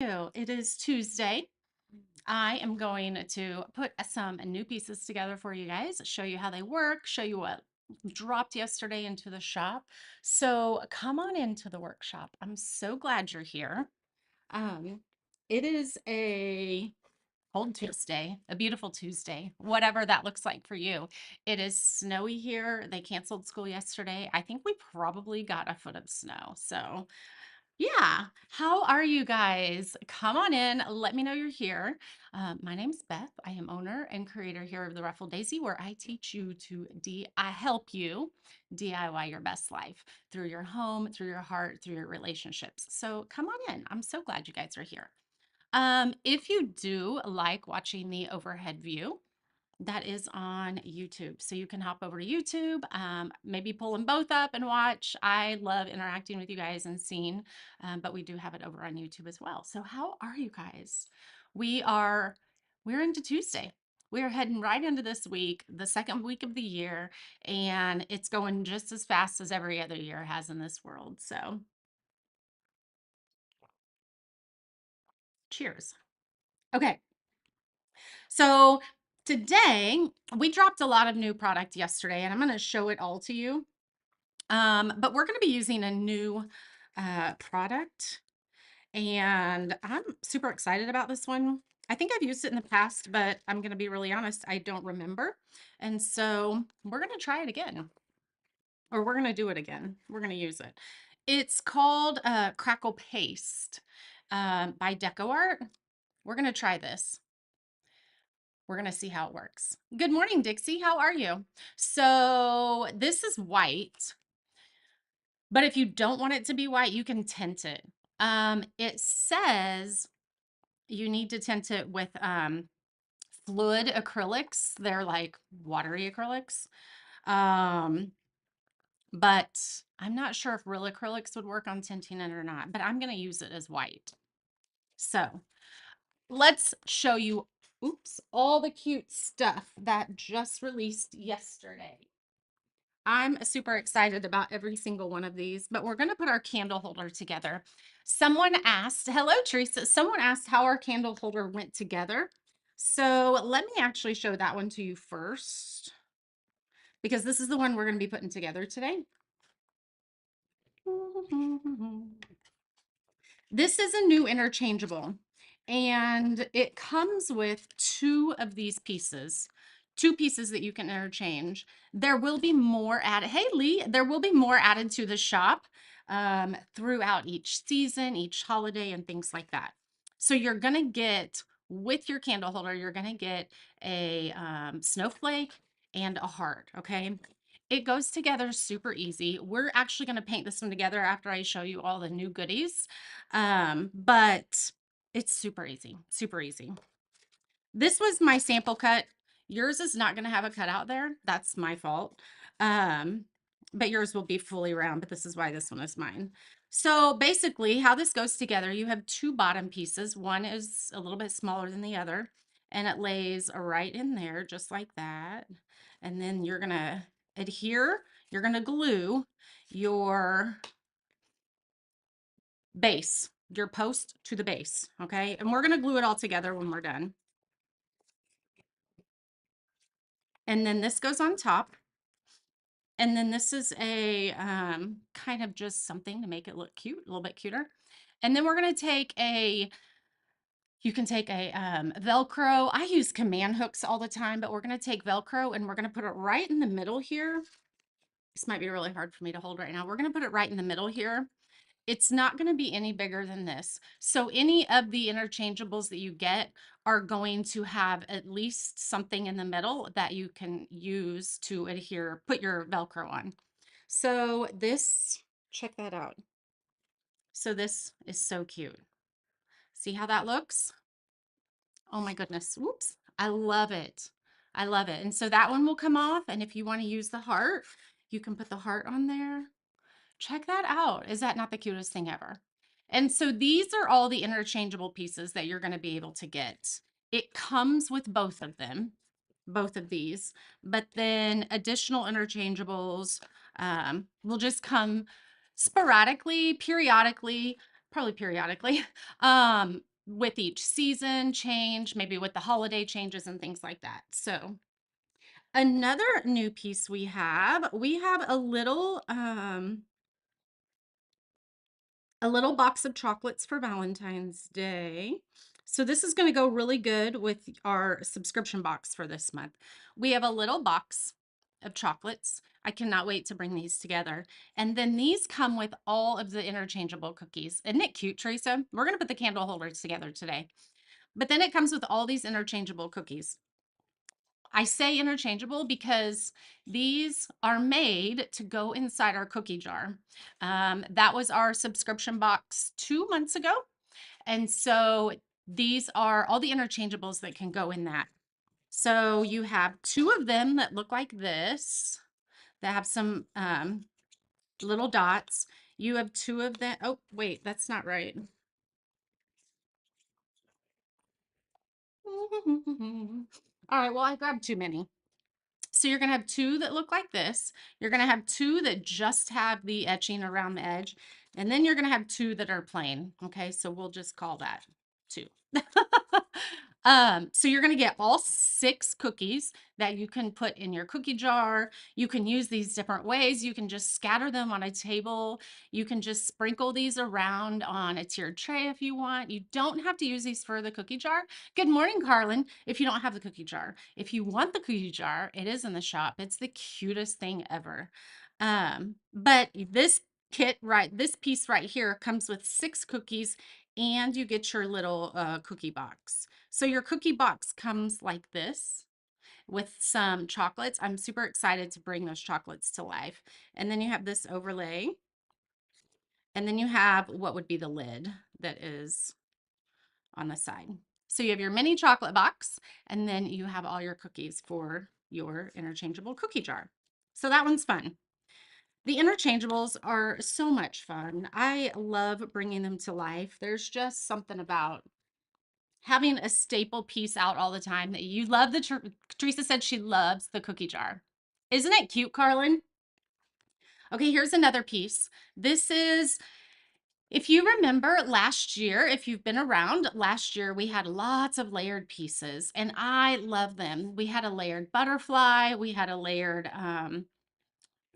It is Tuesday. I am going to put some new pieces together for you guys, show you how they work, show you what dropped yesterday into the shop. So come on into the workshop. I'm so glad you're here. Um, it is a cold Tuesday, a beautiful Tuesday, whatever that looks like for you. It is snowy here. They canceled school yesterday. I think we probably got a foot of snow. So yeah. How are you guys? Come on in. Let me know you're here. My name's Beth. I am owner and creator here of the Ruffled Daisy, where I teach you to I help you DIY your best life through your home, through your heart, through your relationships. So come on in. I'm so glad you guys are here. If you do like watching the overhead view, that is on YouTube. So you can hop over to YouTube, maybe pull them both up and watch. I love interacting with you guys and seeing, but we do have it over on YouTube as well. So how are you guys? We're into Tuesday. We are heading right into this week, the second week of the year, and it's going just as fast as every other year has in this world. So cheers. Okay. So today we dropped a lot of new product yesterday, and I'm going to show it all to you. But we're going to be using a new product, and I'm super excited about this one. I think I've used it in the past, but I'm going to be really honest, I don't remember. And so we're going to try it again, or we're going to do it again. We're going to use it. It's called Crackle Paste by DecoArt. We're going to try this. We're going to see how it works. Good morning, Dixie. How are you? So this is white. But if you don't want it to be white, you can tint it. It says you need to tint it with fluid acrylics. They're like watery acrylics. But I'm not sure if real acrylics would work on tinting it or not, but I'm going to use it as white. So let's show you, oops, all the cute stuff that just released yesterday. I'm super excited about every single one of these, but we're going to put our candle holder together. Someone asked, hello, Teresa. Someone asked how our candle holder went together. So let me actually show that one to you first, because this is the one we're going to be putting together today. This is a new interchangeable, and it comes with two of these pieces, two pieces that you can interchange. There will be more added. Hey, Lee, there will be more added to the shop throughout each season, each holiday, and things like that. So you're going to get, with your candle holder, you're going to get a snowflake and a heart, okay? It goes together super easy. We're actually going to paint this one together after I show you all the new goodies. But it's super easy, super easy. This was my sample cut. Yours is not going to have a cutout there. That's my fault. But yours will be fully round, but this is why this one is mine. So basically how this goes together, you have two bottom pieces. One is a little bit smaller than the other, and it lays right in there just like that. And then you're going to adhere, you're going to glue your base, your post to the base, okay? And we're gonna glue it all together when we're done. And then this goes on top. And then this is a kind of just something to make it look cute, a little bit cuter. And then we're gonna take you can take a Velcro. I use command hooks all the time, but we're gonna take Velcro and we're gonna put it right in the middle here. This might be really hard for me to hold right now. We're gonna put it right in the middle here. It's not going to be any bigger than this. So any of the interchangeables that you get are going to have at least something in the middle that you can use to adhere, put your Velcro on. So this, check that out. So this is so cute. See how that looks? Oh my goodness. Whoops. I love it. I love it. And so that one will come off. And if you want to use the heart, you can put the heart on there. Check that out. Is that not the cutest thing ever? And so these are all the interchangeable pieces that you're going to be able to get. It comes with both of them, both of these, but then additional interchangeables will just come sporadically, periodically, probably periodically. with each season change, maybe with the holiday changes and things like that. So another new piece we have a little box of chocolates for Valentine's Day. So this is going to go really good with our subscription box for this month. We have a little box of chocolates. I cannot wait to bring these together. And then these come with all of the interchangeable cookies. Isn't it cute, Teresa? We're going to put the candle holders together today. But then it comes with all these interchangeable cookies. I say interchangeable because these are made to go inside our cookie jar. That was our subscription box 2 months ago. And so these are all the interchangeables that can go in that. So you have two of them that look like this, that have some little dots. You have two of them. Oh, wait, that's not right. All right, well, I grabbed too many. So you're going to have two that look like this. You're going to have two that just have the etching around the edge. And then you're going to have two that are plain. Okay, so we'll just call that two. So you're going to get all 6 cookies that you can put in your cookie jar. You can use these different ways. You can just scatter them on a table. You can just sprinkle these around on a tiered tray if you want. You don't have to use these for the cookie jar. Good morning, Carlin. If you don't have the cookie jar, if you want the cookie jar, it is in the shop. It's the cutest thing ever. But this piece right here comes with 6 cookies and you get your little cookie box. So your cookie box comes like this with some chocolates. I'm super excited to bring those chocolates to life. And then you have this overlay. And then you have what would be the lid that is on the side. So you have your mini chocolate box, and then you have all your cookies for your interchangeable cookie jar. So that one's fun. The interchangeables are so much fun. I love bringing them to life. There's just something about having a staple piece out all the time that you love. Teresa said she loves the cookie jar. Isn't it cute, Carlin? Okay, here's another piece. This is, if you remember last year, if you've been around, last year we had lots of layered pieces and I love them. We had a layered butterfly, we had a layered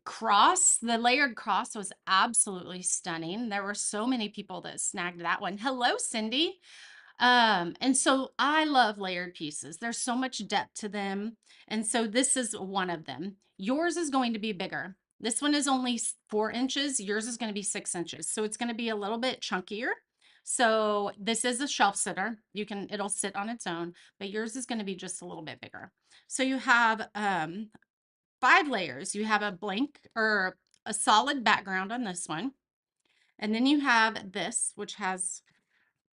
cross. The layered cross was absolutely stunning. There were so many people that snagged that one. Hello, Cindy. And so I love layered pieces. There's so much depth to them. And so this is one of them. Yours is going to be bigger. This one is only 4 inches. Yours is going to be 6 inches. So it's going to be a little bit chunkier. So this is a shelf sitter. It'll sit on its own, but yours is going to be just a little bit bigger. So you have 5 layers. You have a blank or a solid background on this one. And then you have this, which has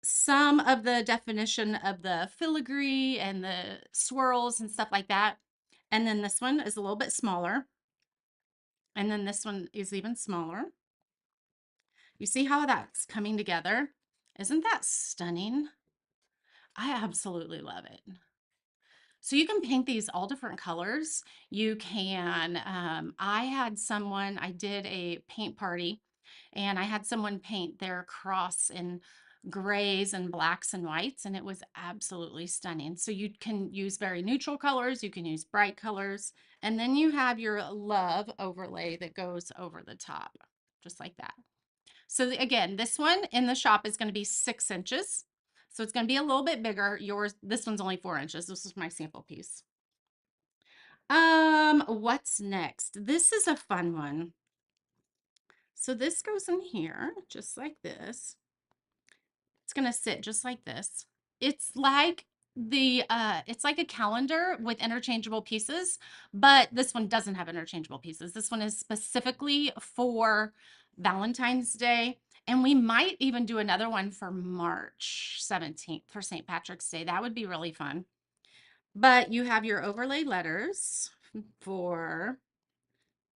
some of the definition of the filigree and the swirls and stuff like that. And then this one is a little bit smaller. And then this one is even smaller. You see how that's coming together? Isn't that stunning? I absolutely love it. So you can paint these all different colors. You can, I did a paint party and I had someone paint their cross in grays and blacks and whites, and it was absolutely stunning. So you can use very neutral colors, you can use bright colors, and then you have your love overlay that goes over the top, just like that. So again, this one in the shop is going to be 6 inches. So it's going to be a little bit bigger. This one's only 4 inches. This is my sample piece. What's next? This is a fun one. So this goes in here, just like this. It's gonna sit just like this. It's like it's like a calendar with interchangeable pieces, but this one doesn't have interchangeable pieces. This one is specifically for Valentine's Day. And we might even do another one for March 17th for St. Patrick's Day. That would be really fun. But you have your overlay letters for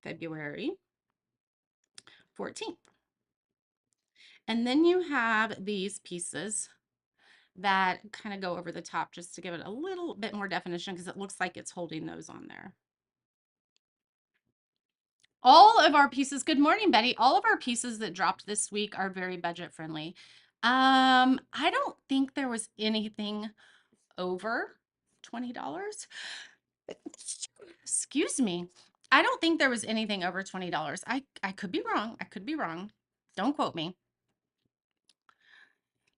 February 14th. And then you have these pieces that kind of go over the top just to give it a little bit more definition because it looks like it's holding those on there. All of our pieces, good morning, Betty. All of our pieces that dropped this week are very budget friendly. I don't think there was anything over $20. Excuse me. I don't think there was anything over $20. I could be wrong. I could be wrong. Don't quote me.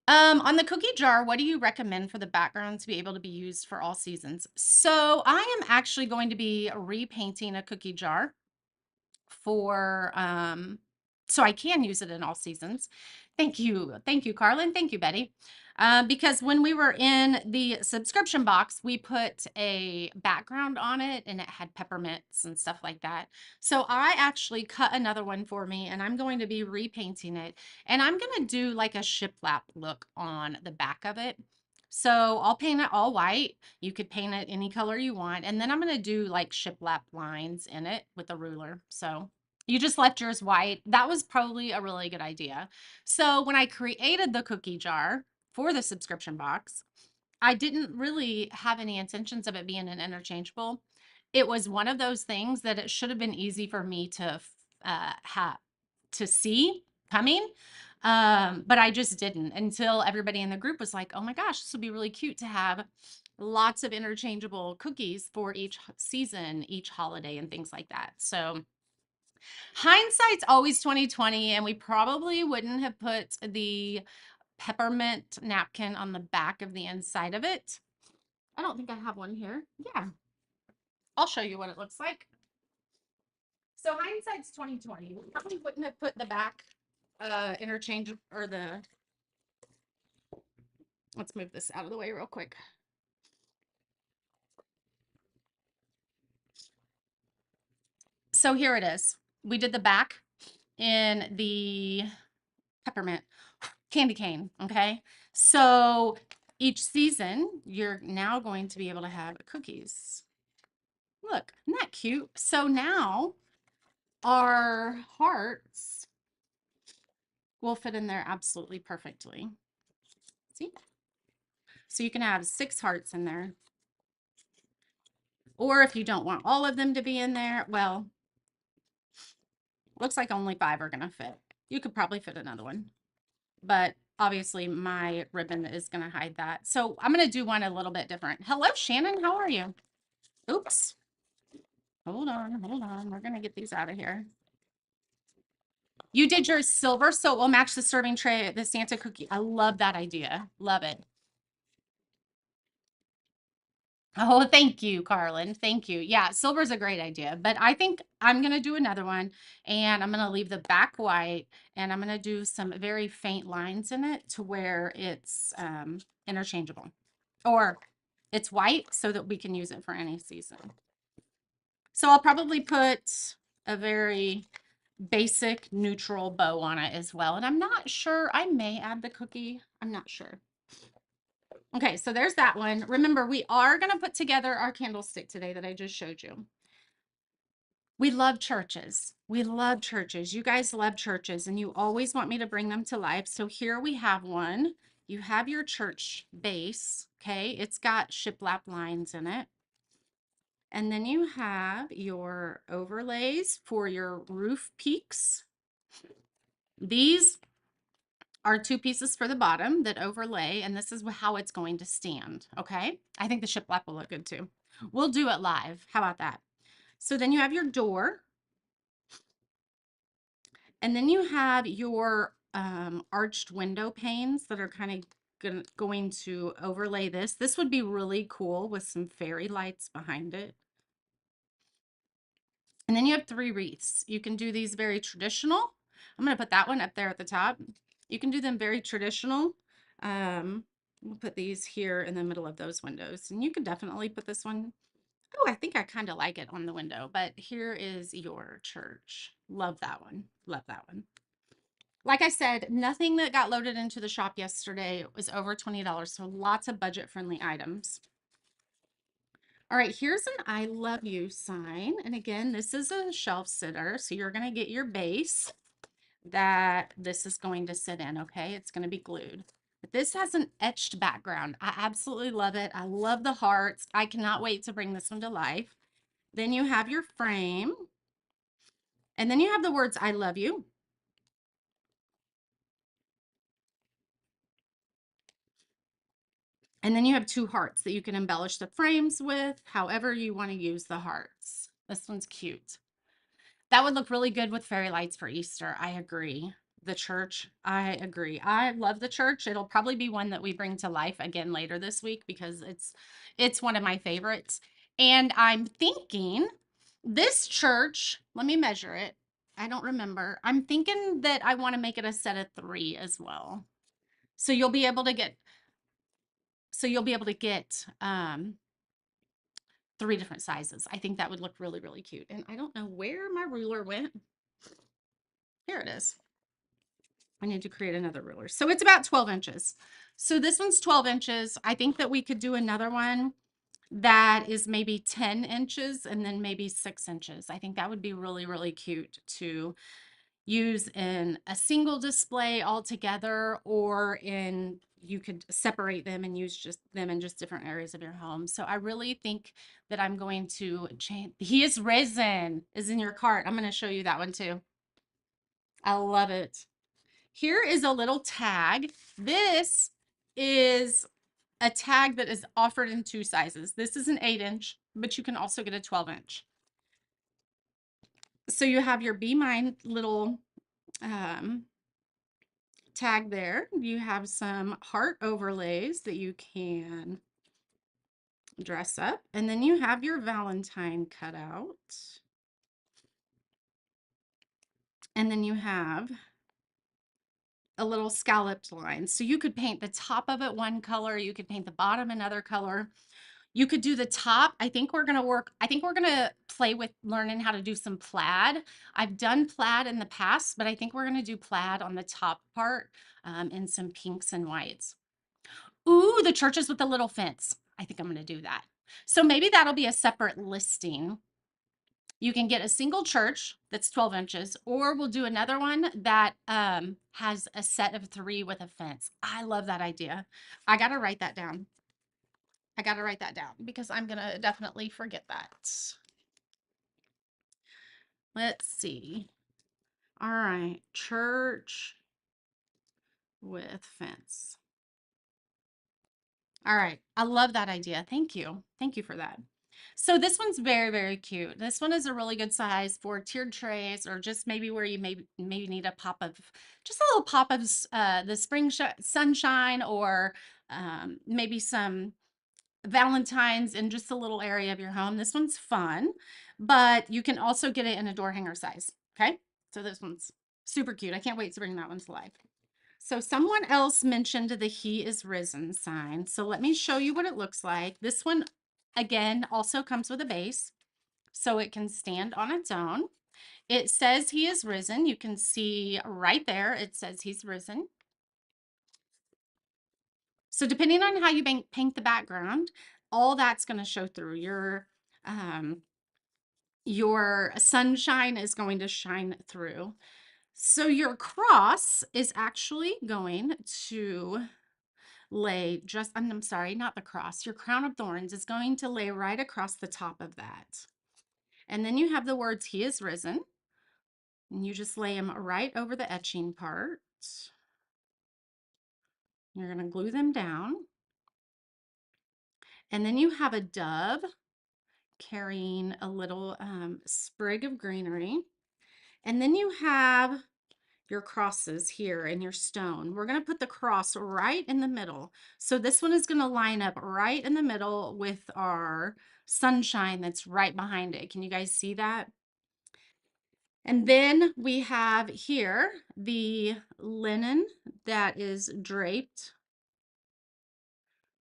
On the cookie jar, what do you recommend for the background to be able to be used for all seasons? So I am actually going to be repainting a cookie jar for so I can use it in all seasons. Thank you. Thank you, Carlin. Thank you, Betty. Because when we were in the subscription box, we put a background on it and it had peppermints and stuff like that. So I actually cut another one for me and I'm going to be repainting it. And I'm going to do like a shiplap look on the back of it. So I'll paint it all white. You could paint it any color you want. And then I'm going to do like shiplap lines in it with a ruler. So you just left yours white. That was probably a really good idea. So when I created the cookie jar for the subscription box, I didn't really have any intentions of it being an interchangeable. It was one of those things that it should have been easy for me to have to see coming. But I just didn't until everybody in the group was like, oh my gosh, this would be really cute to have lots of interchangeable cookies for each season, each holiday, and things like that. So hindsight's always 2020, and we probably wouldn't have put the peppermint napkin on the back of the inside of it. I don't think I have one here. Yeah, I'll show you what it looks like. So hindsight's 2020. We probably wouldn't have put the back interchange or the, let's move this out of the way real quick. So here it is. We did the back in the peppermint candy cane. Okay. So each season, you're now going to be able to have cookies. Look, isn't that cute? So now our hearts will fit in there absolutely perfectly. See? So you can have 6 hearts in there. Or if you don't want all of them to be in there, well, looks like only 5 are going to fit. You could probably fit another one. But obviously my ribbon is going to hide that. So I'm going to do one a little bit different. Hello, Shannon. How are you? Oops. Hold on. Hold on. We're going to get these out of here. You did your silver, so it will match the serving tray, the Santa cookie. I love that idea. Love it. Oh, thank you, Carlin. Thank you. Yeah, silver's a great idea, but I think I'm going to do another one and I'm going to leave the back white and I'm going to do some very faint lines in it to where it's interchangeable or it's white so that we can use it for any season. So I'll probably put a very basic neutral bow on it as well. And I'm not sure, I may add the cookie. I'm not sure. Okay, so there's that one. Remember, we are going to put together our candlestick today that I just showed you. We love churches. We love churches. You guys love churches and you always want me to bring them to life. So here we have one. You have your church base, okay? It's got shiplap lines in it. And then you have your overlays for your roof peaks. These are 2 pieces for the bottom that overlay, and this is how it's going to stand, okay? I think the shiplap will look good too. We'll do it live. How about that? So then you have your door, and then you have your arched window panes that are kind of going to overlay this. This would be really cool with some fairy lights behind it. And then you have 3 wreaths. You can do these very traditional. I'm going to put that one up there at the top. You can do them very traditional. We'll put these here in the middle of those windows. And you can definitely put this one. Oh, I think I kind of like it on the window. But here is your church. Love that one. Love that one. Like I said, nothing that got loaded into the shop yesterday was over $20. So lots of budget-friendly items. All right, here's an I love you sign. And again, this is a shelf sitter. So you're going to get your base that this is going to sit in, okay? It's going to be glued. But this has an etched background. I absolutely love it. I love the hearts. I cannot wait to bring this one to life. Then you have your frame. And then you have the words I love you. And then you have 2 hearts that you can embellish the frames with, however you want to use the hearts. This one's cute. That would look really good with fairy lights for Easter. I agree. The church, I agree. I love the church. It'll probably be one that we bring to life again later this week because it's one of my favorites. And I'm thinking this church, let me measure it. I don't remember. I'm thinking that I want to make it a set of 3 as well. So you'll be able to get so you'll be able to get 3 different sizes. I think that would look really, really cute. And I don't know where my ruler went. Here it is. I need to create another ruler. So it's about 12 inches. So this one's 12 inches. I think that we could do another one that is maybe 10 inches and then maybe 6 inches. I think that would be really, really cute to use in a single display all together, or in you could separate them and use just them in just different areas of your home. So I really think that I'm going to change. He is risen is in your cart. I'm going to show you that one too. I love it. Here is a little tag. This is a tag that is offered in 2 sizes. This is an 8-inch, but you can also get a 12-inch. So you have your Be Mine little tag there. You have some heart overlays that you can dress up. And then you have your Valentine cutout. And then you have a little scalloped line. So you could paint the top of it one color, you could paint the bottom another color. You could do the top. I think we're gonna play with learning how to do some plaid. I've done plaid in the past, but I think we're gonna do plaid on the top part in some pinks and whites. Ooh, the churches with the little fence. I think I'm gonna do that. So maybe that'll be a separate listing. You can get a single church that's 12 inches, or we'll do another one that has a set of 3 with a fence. I love that idea. I gotta write that down. I gotta write that down because I'm gonna definitely forget that. Let's see. All right, church with fence. All right, I love that idea. Thank you. Thank you for that. So this one's very, very cute. This one is a really good size for tiered trays, or just maybe where you maybe need a pop of, just a little pop of the spring sunshine, or maybe some Valentine's in just a little area of your home. This one's fun, but you can also get it in a door hanger size. Okay, so this one's super cute. I can't wait to bring that one to life. So someone else mentioned the He is Risen sign. So let me show you what it looks like. This one, again, also comes with a base, so it can stand on its own. It says He is risen. You can see right there, it says He's risen. So depending on how you paint the background, all that's going to show through. Your sunshine is going to shine through. So your cross is actually going to lay just, I'm sorry, not the cross. Your crown of thorns is going to lay right across the top of that. And then you have the words, He is risen. And you just lay them right over the etching part. You're going to glue them down. And then you have a dove carrying a little sprig of greenery. And then you have your crosses here and your stone. We're going to put the cross right in the middle. So this one is going to line up right in the middle with our sunshine that's right behind it. Can you guys see that? And then we have here the linen that is draped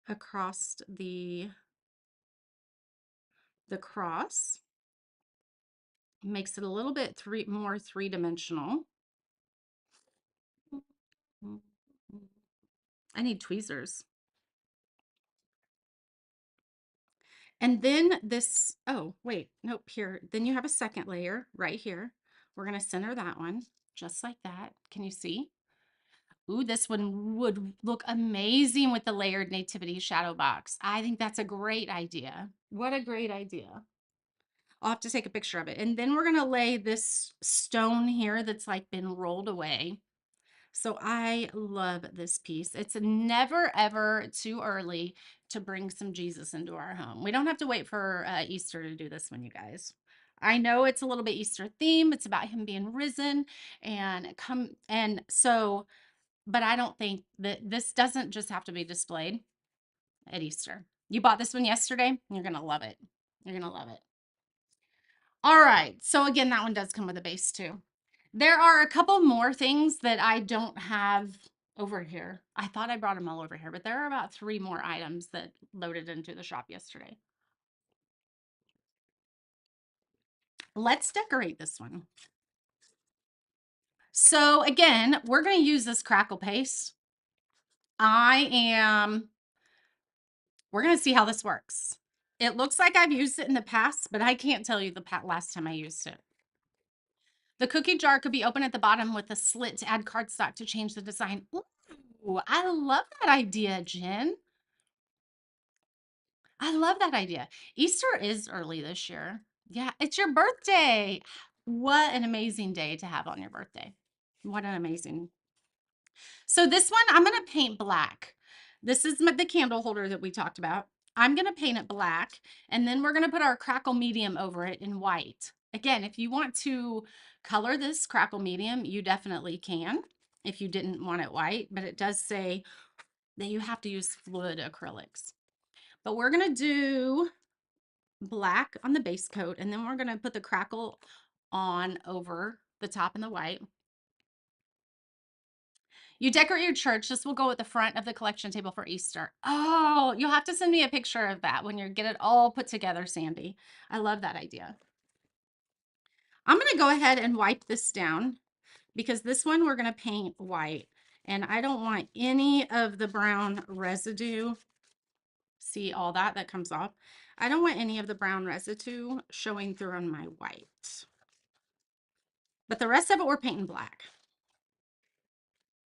across the cross. Makes it a little bit more three-dimensional. I need tweezers. And then this, oh, wait, nope, here. Then you have a second layer right here. We're going to center that one just like that. Can you see? Ooh, this one would look amazing with the layered nativity shadow box. I think that's a great idea. What a great idea. I'll have to take a picture of it. And then we're going to lay this stone here that's like been rolled away So I love this piece. It's never ever too early to bring some Jesus into our home. We don't have to wait for Easter to do this one, you guys. I know it's a little bit Easter theme. It's about him being risen and come. And so, but I don't think that this doesn't just have to be displayed at Easter. You bought this one yesterday. You're going to love it. You're going to love it. All right. So again, that one does come with a base too. There are a couple more things that I don't have over here. I thought I brought them all over here, but there are about 3 more items that loaded into the shop yesterday. Let's decorate this one. So again, we're going to use this crackle paste. We're going to see how this works. It looks like I've used it in the past, but I can't tell you the last time I used it. The cookie jar could be open at the bottom with a slit to add cardstock to change the design. Ooh, I love that idea, Jen. I love that idea. Easter is early this year. Yeah, it's your birthday. What an amazing day to have on your birthday. What an amazing. So this one, I'm going to paint black. This is the candle holder that we talked about. I'm going to paint it black, and then we're going to put our Crackle medium over it in white. Again, if you want to color this Crackle medium, you definitely can if you didn't want it white, but it does say that you have to use fluid acrylics. But we're going to do black on the base coat, and then we're going to put the Crackle on over the top in the white. You decorate your church. This will go at the front of the collection table for Easter. Oh, you'll have to send me a picture of that when you get it all put together, Sandy. I love that idea. I'm going to go ahead and wipe this down because this one we're going to paint white, and I don't want any of the brown residue. See all that comes off. I don't want any of the brown residue showing through on my white. But the rest of it we're painting black.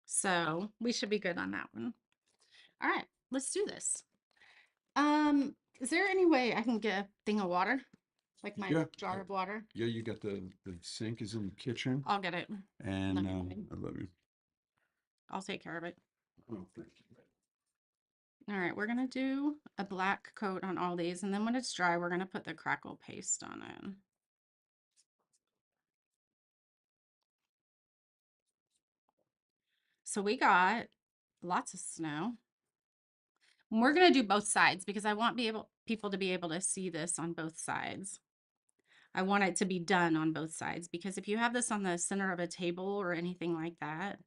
So we should be good on that one. All right, let's do this. Is there any way I can get a thing of water? Like my Yeah. jar of water? Yeah, you got the sink is in the kitchen, I'll get it. and Let me I love you. I'll take care of it. Oh, thank you. All right, we're gonna do a black coat on all these, and then when it's dry, we're gonna put the Crackle paste on it. So we got lots of snow. And we're gonna do both sides because I want people to be able to see this on both sides. I want it to be done on both sides because if you have this on the center of a table or anything like that,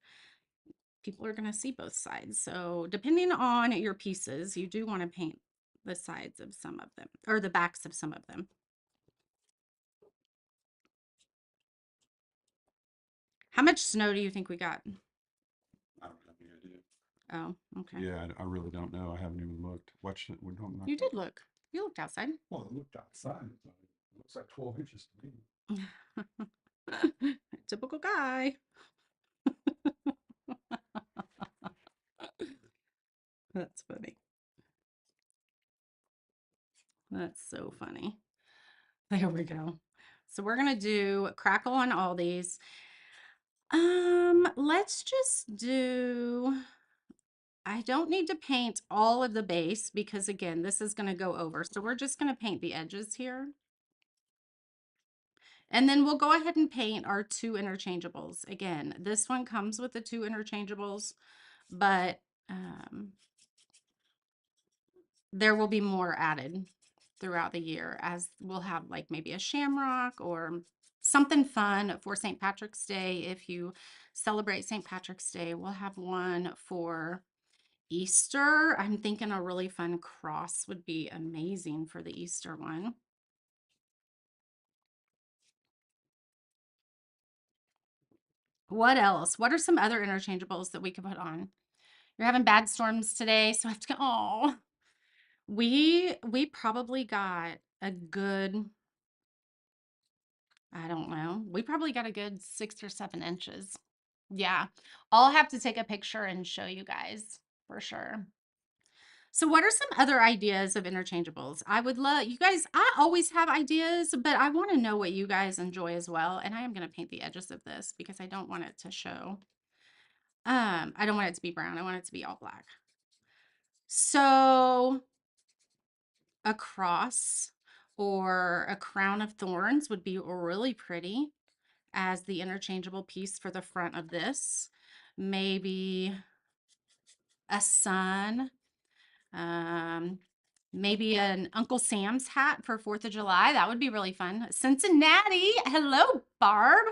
people are going to see both sides. So depending on your pieces, you do want to paint the sides of some of them or the backs of some of them. How much snow do you think we got? I don't have any idea. Oh, okay. Yeah, I really don't know. I haven't even looked. Watched it. We don't know. You did look. You looked outside. Well, I looked outside. It looks like 12 inches to me. Typical guy. That's funny. That's so funny. There we go. So we're going to do Crackle on all these. Let's just do, I don't need to paint all of the base because again, this is going to go over. So we're just going to paint the edges here. And then we'll go ahead and paint our 2 interchangeables. Again, this one comes with the 2 interchangeables, but there will be more added throughout the year as we'll have like maybe a shamrock or something fun for St. Patrick's Day. If you celebrate St. Patrick's Day, we'll have one for Easter. I'm thinking a really fun cross would be amazing for the Easter one. What else? What are some other interchangeables that we could put on? You're having bad storms today, so I have to go. Oh, we probably got a good, I don't know. We probably got a good 6 or 7 inches. Yeah. I'll have to take a picture and show you guys for sure. So what are some other ideas of interchangeables? I would love, you guys, I always have ideas, but I want to know what you guys enjoy as well. And I am going to paint the edges of this because I don't want it to show. I don't want it to be brown. I want it to be all black. So a cross or a crown of thorns would be really pretty as the interchangeable piece for the front of this. Maybe a sun, um, maybe an Uncle Sam's hat for 4th of July. That would be really fun. Cincinnati. Hello, Barb.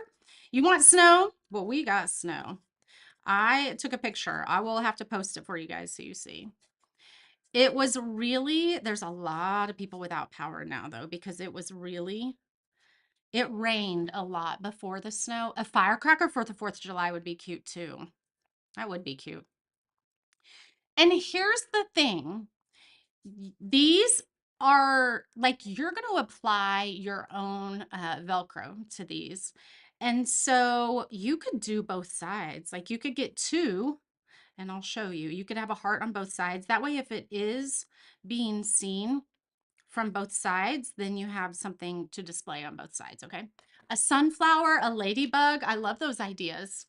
You want snow? Well, we got snow. I took a picture. I will have to post it for you guys so you see. It was really, there's a lot of people without power now though, because it rained a lot before the snow. A firecracker for the 4th of July would be cute too. That would be cute. And here's the thing. These are like, you're going to apply your own Velcro to these. And so you could do both sides. Like you could get two, and I'll show you. You could have a heart on both sides. That way, if it is being seen from both sides, then you have something to display on both sides, okay? A sunflower, a ladybug. I love those ideas.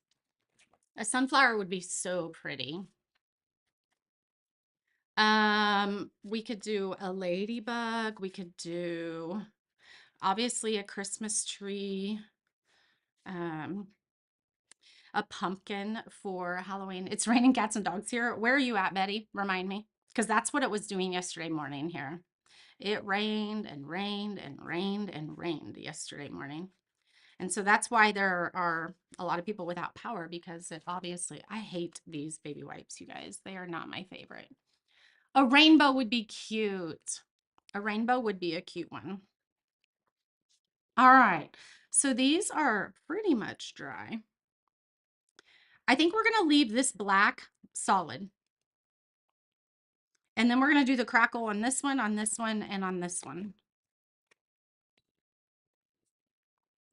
A sunflower would be so pretty. We could do a ladybug. We could do obviously a Christmas tree. Um, a pumpkin for Halloween. It's raining cats and dogs here. Where are you at, Betty? Remind me. Because that's what it was doing yesterday morning here. It rained and rained and rained and rained yesterday morning. And so that's why there are a lot of people without power, because it obviously, I hate these baby wipes, you guys. They are not my favorite. A rainbow would be cute. A rainbow would be a cute one. All right. So these are pretty much dry. I think we're going to leave this black solid. And then we're going to do the crackle on this one, and on this one.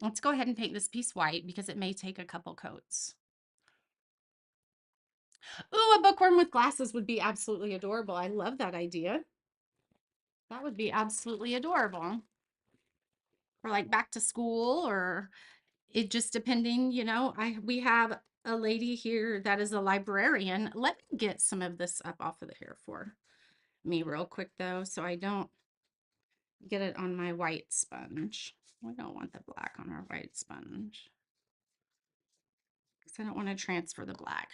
Let's go ahead and paint this piece white because it may take a couple coats. Ooh, a bookworm with glasses would be absolutely adorable. I love that idea. That would be absolutely adorable. Or like back to school, or it just depending, you know, we have a lady here that is a librarian. Let me get some of this up off of the here for me real quick though, so I don't get it on my white sponge. We don't want the black on our white sponge because I don't want to transfer the black.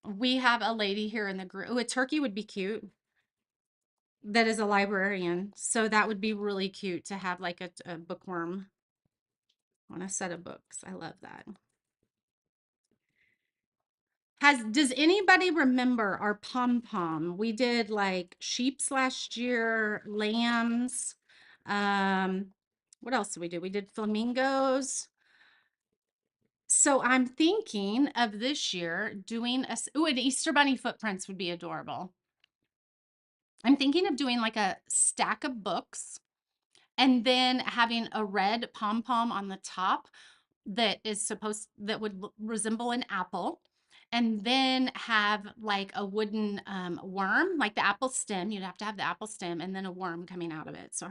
We have a lady here in the group. Oh, a turkey would be cute. That is a librarian. So that would be really cute to have like a bookworm on a set of books. I love that. Does anybody remember our pom-pom? We did like sheeps last year, lambs. What else did we do? We did flamingos. So I'm thinking of this year doing an Easter bunny footprints would be adorable. I'm thinking of doing like a stack of books and then having a red pom-pom on the top that would resemble an apple, and then have like a wooden worm, like the apple stem. You'd have to have the apple stem and then a worm coming out of it. So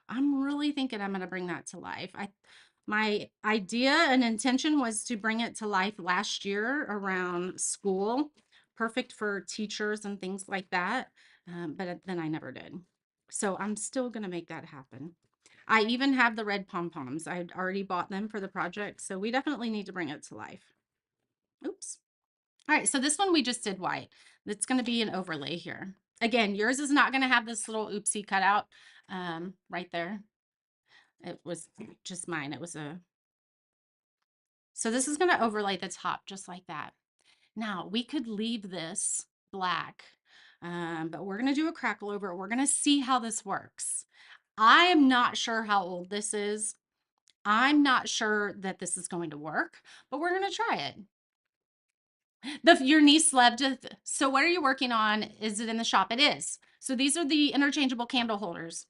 I'm really thinking I'm going to bring that to life. My idea and intention was to bring it to life last year around school, perfect for teachers and things like that. But then I never did. So I'm still going to make that happen. I even have the red pom-poms. I had already bought them for the project, so we definitely need to bring it to life. Oops. All right, so this one we just did white. It's going to be an overlay here. Again, yours is not going to have this little oopsie cutout right there. It was just mine. So this is going to overlay the top just like that. Now, we could leave this black, but we're going to do a crackle over it. We're going to see how this works. I am not sure how old this is. I'm not sure that this is going to work, but we're going to try it. Your niece loved it. So what are you working on? Is it in the shop? It is. So these are the interchangeable candle holders.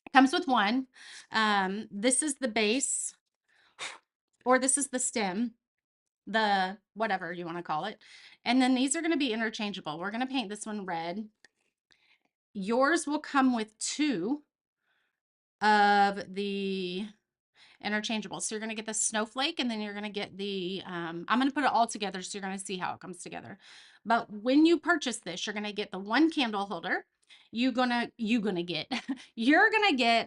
It comes with one. This is the base, or this is the stem, the whatever you want to call it. And then these are going to be interchangeable. We're going to paint this one red. Yours will come with two of the, interchangeable. So you're going to get the snowflake and then you're going to get the, I'm going to put it all together so you're going to see how it comes together. But when you purchase this, you're going to get the one candle holder. You're gonna get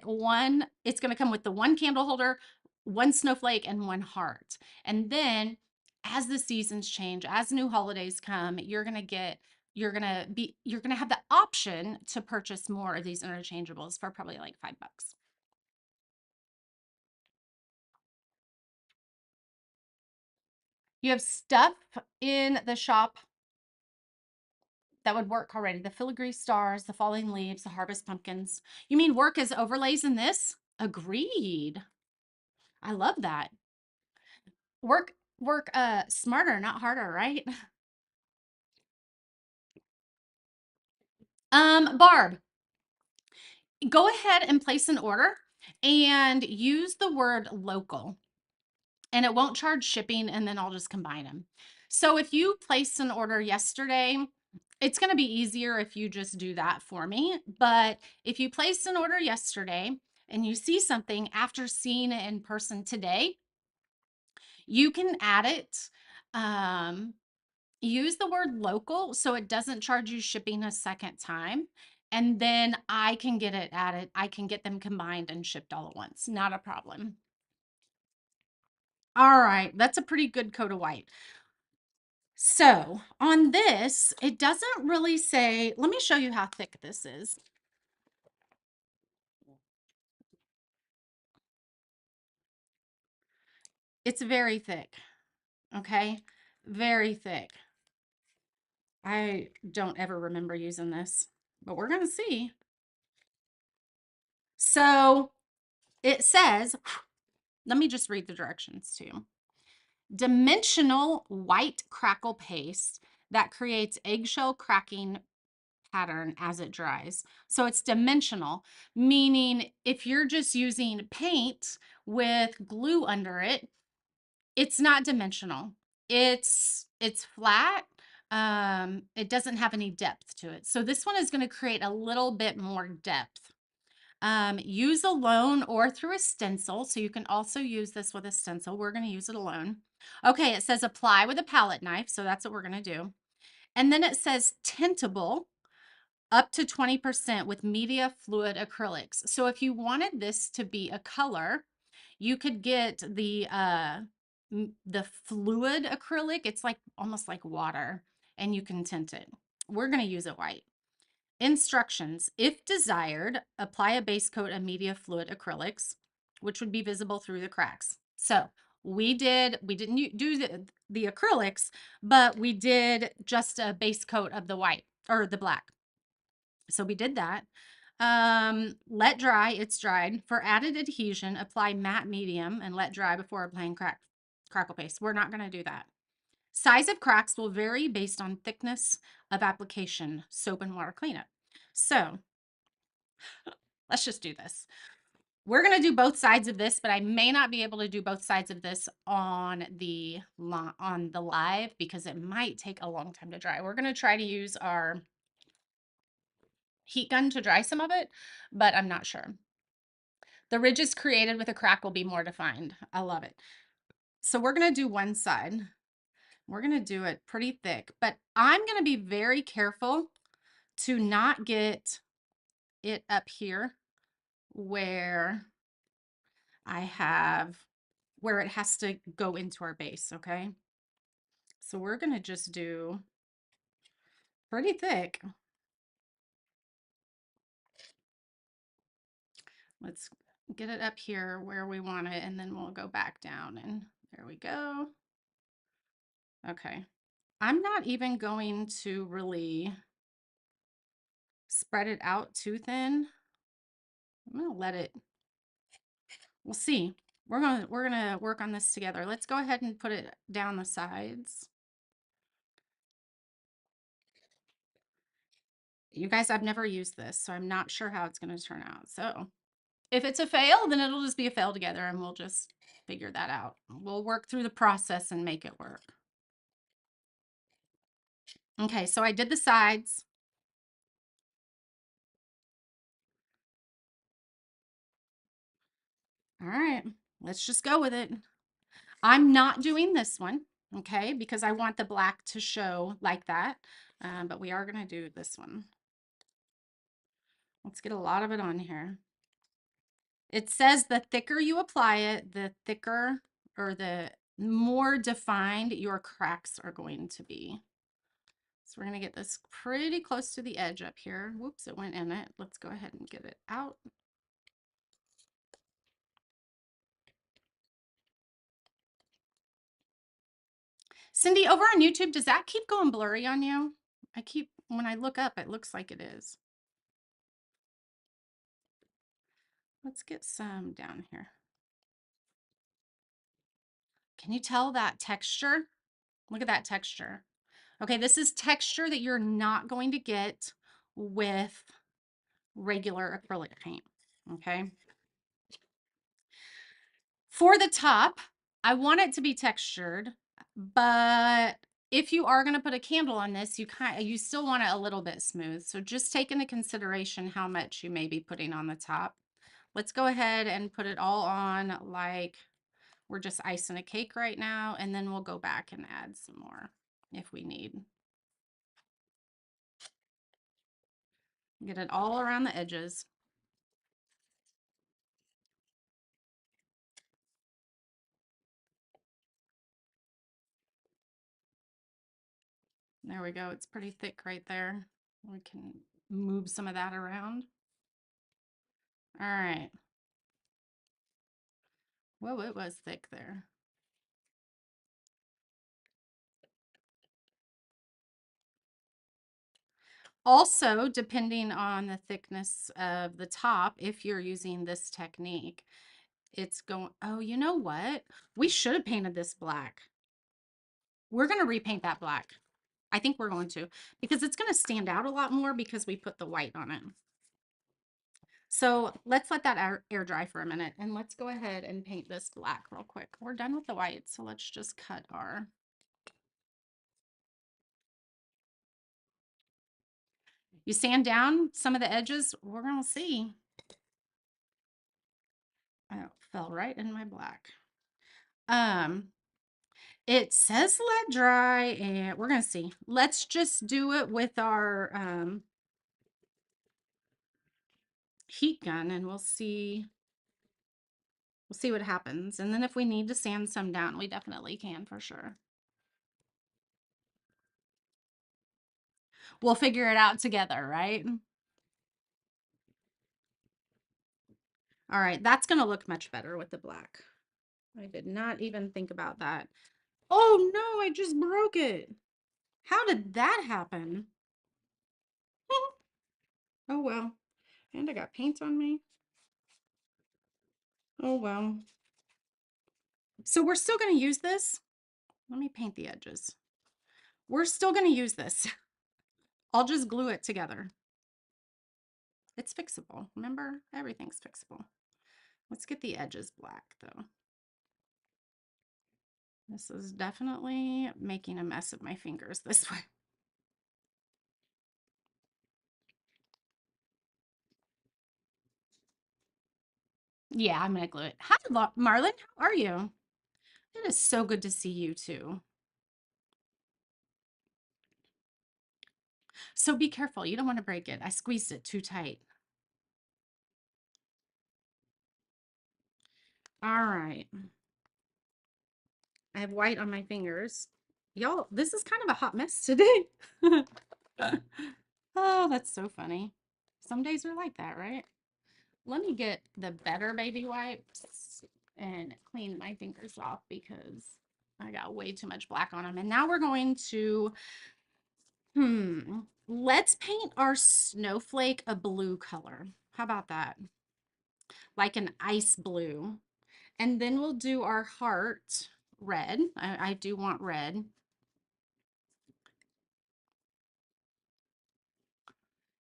one, it's gonna come with the one candle holder, one snowflake, and one heart. And then as the seasons change, as new holidays come, you're gonna have the option to purchase more of these interchangeables for probably like $5. You have stuff in the shop that would work already. The filigree stars, the falling leaves, the harvest pumpkins. You mean work as overlays in this? Agreed. I love that. Work smarter, not harder, right? Barb, go ahead and place an order and use the word local, and it won't charge shipping, and then I'll just combine them. So if you placed an order yesterday, it's going to be easier if you just do that for me. But if you placed an order yesterday and you see something after seeing it in person today, you can add it. Use the word local so it doesn't charge you shipping a second time. And then I can get it added. I can get them combined and shipped all at once. Not a problem. All right, that's a pretty good coat of white. So on this, it doesn't really say, let me show you how thick this is. It's very thick, okay? Very thick. I don't ever remember using this, but we're gonna see. So it says, let me just read the directions to you. Dimensional white crackle paste that creates eggshell cracking pattern as it dries. So it's dimensional, meaning if you're just using paint with glue under it, it's not dimensional. It's flat. It doesn't have any depth to it. So this one is going to create a little bit more depth. Use alone or through a stencil. So you can also use this with a stencil. We're going to use it alone. Okay, it says apply with a palette knife. So that's what we're going to do. And then it says tintable up to 20% with media fluid acrylics. So if you wanted this to be a color, you could get the fluid acrylic. It's like almost like water, and you can tint it. We're going to use it white. Instructions. If desired, apply a base coat of media fluid acrylics, which would be visible through the cracks. So we didn't do the acrylics, but we did just a base coat of the white or the black. So we did that. Let dry, it's dried. For added adhesion, apply matte medium and let dry before applying crackle paste. We're not going to do that. Size of cracks will vary based on thickness of application, soap and water cleanup. So let's just do this. We're going to do both sides of this, but I may not be able to do both sides of this on the live because it might take a long time to dry. We're going to try to use our heat gun to dry some of it, but I'm not sure. The ridges created with a crack will be more defined. I love it. So we're going to do one side. We're going to do it pretty thick, but I'm going to be very careful to not get it up here where where it has to go into our base, okay? So we're going to just do pretty thick. Let's get it up here where we want it, and then we'll go back down, and there we go. Okay. I'm not even going to really spread it out too thin. I'm going to let it, we'll see. We're going to work on this together. Let's go ahead and put it down the sides. You guys, I've never used this, so I'm not sure how it's going to turn out. So if it's a fail, then it'll just be a fail together, and we'll just figure that out. We'll work through the process and make it work. Okay, so I did the sides. All right. Let's just go with it. I'm not doing this one, okay, because I want the black to show like that. But we are going to do this one. Let's get a lot of it on here. It says the thicker you apply it, the thicker or the more defined your cracks are going to be. So we're going to get this pretty close to the edge up here. Whoops, it went in it. Let's go ahead and get it out. Cindy, over on YouTube, does that keep going blurry on you? When I look up, it looks like it is. Let's get some down here. Can you tell that texture? Look at that texture. Okay, this is texture that you're not going to get with regular acrylic paint, okay? For the top, I want it to be textured, but if you are going to put a candle on this, you still want it a little bit smooth. So just take into consideration how much you may be putting on the top. Let's go ahead and put it all on like we're just icing a cake right now, and then we'll go back and add some more if we need. Get it all around the edges. There we go. It's pretty thick right there. We can move some of that around. All right. Whoa, it was thick there. Also, depending on the thickness of the top, if you're using this technique, it's going, oh, you know what? We should have painted this black. We're going to repaint that black. I think we're going to, because it's going to stand out a lot more because we put the white on it. So let's let that air dry for a minute, and let's go ahead and paint this black real quick. We're done with the white, so let's just cut our. You sand down some of the edges, we're going to see. Oh, it fell right in my black. It says let dry, and we're going to see. Let's just do it with our heat gun, and we'll see. We'll see what happens. And then if we need to sand some down, we definitely can for sure. We'll figure it out together, right? All right, that's going to look much better with the black. I did not even think about that. Oh no, I just broke it. How did that happen? Oh well. And I got paint on me. Oh well. So we're still going to use this. Let me paint the edges. We're still going to use this. I'll just glue it together. It's fixable. Remember, everything's fixable. Let's get the edges black though. This is definitely making a mess of my fingers this way. Yeah, I'm going to glue it. Hi, Marlon. How are you? It is so good to see you too. So be careful. You don't want to break it. I squeezed it too tight. All right. I have white on my fingers. Y'all, this is kind of a hot mess today. Oh, that's so funny. Some days are like that, right? Let me get the Better Baby wipes and clean my fingers off because I got way too much black on them. And now we're going to, let's paint our snowflake a blue color. How about that? Like an ice blue. And then we'll do our heart red. I do want red.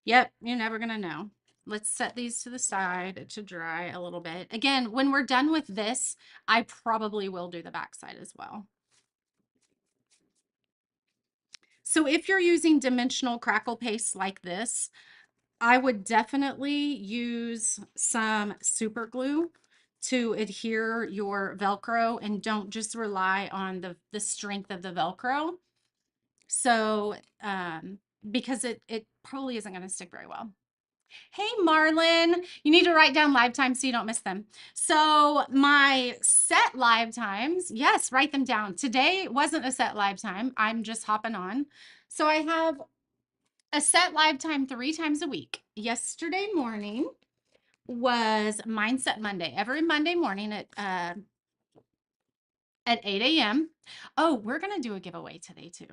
Yep, you're never going to know. Let's set these to the side to dry a little bit. Again, when we're done with this, I probably will do the backside as well. So if you're using dimensional crackle paste like this, I would definitely use some super glue to adhere your Velcro, and don't just rely on the strength of the Velcro. So, because it probably isn't going to stick very well. Hey, Marlon, you need to write down live times so you don't miss them. So my set live times, yes, write them down. Today wasn't a set live time. I'm just hopping on. So I have a set live time 3 times a week. Yesterday morning was Mindset Monday. Every Monday morning at 8 a.m. Oh, we're gonna do a giveaway today too.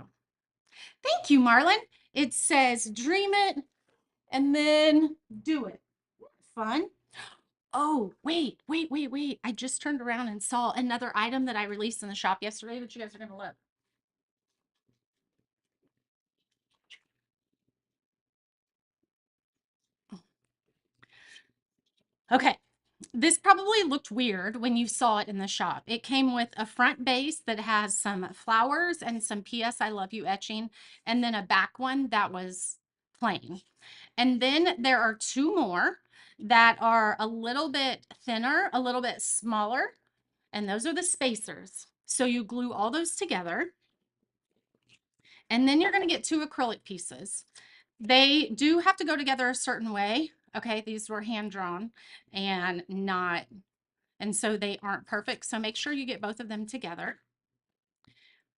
Thank you, Marlon. It says dream it and then do it. Fun. Oh, wait, wait, wait, wait. I just turned around and saw another item that I released in the shop yesterday that you guys are gonna love. Okay. This probably looked weird when you saw it in the shop. It came with a front base that has some flowers and some PS I love you etching, and then a back one that was plain. And then there are 2 more that are a little bit thinner, a little bit smaller, and those are the spacers. So you glue all those together, and then you're going to get 2 acrylic pieces. They do have to go together a certain way. Okay, these were hand drawn and not, and so they aren't perfect. So make sure you get both of them together.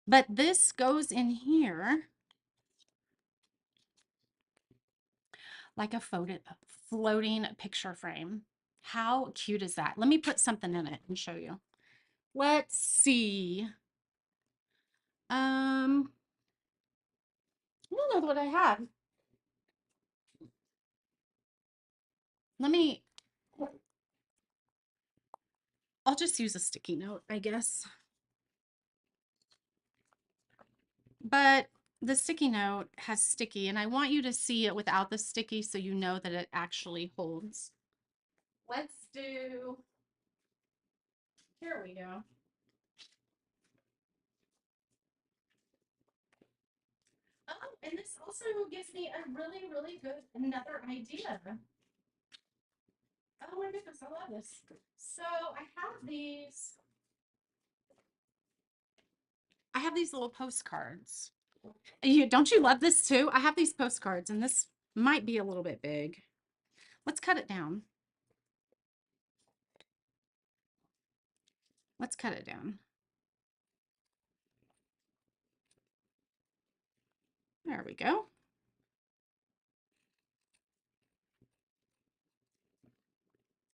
But this goes in here like a floating picture frame. How cute is that? Let me put something in it and show you. Let's see. I don't know what I have. Let me, I'll just use a sticky note, I guess. But the sticky note has sticky, and I want you to see it without the sticky so you know that it actually holds. Let's do, here we go. Oh, and this also gives me a really, really good, another idea. Oh my goodness, I love this. So I have these little postcards. Don't you love this too? I have these postcards, and this might be a little bit big. Let's cut it down. Let's cut it down. There we go.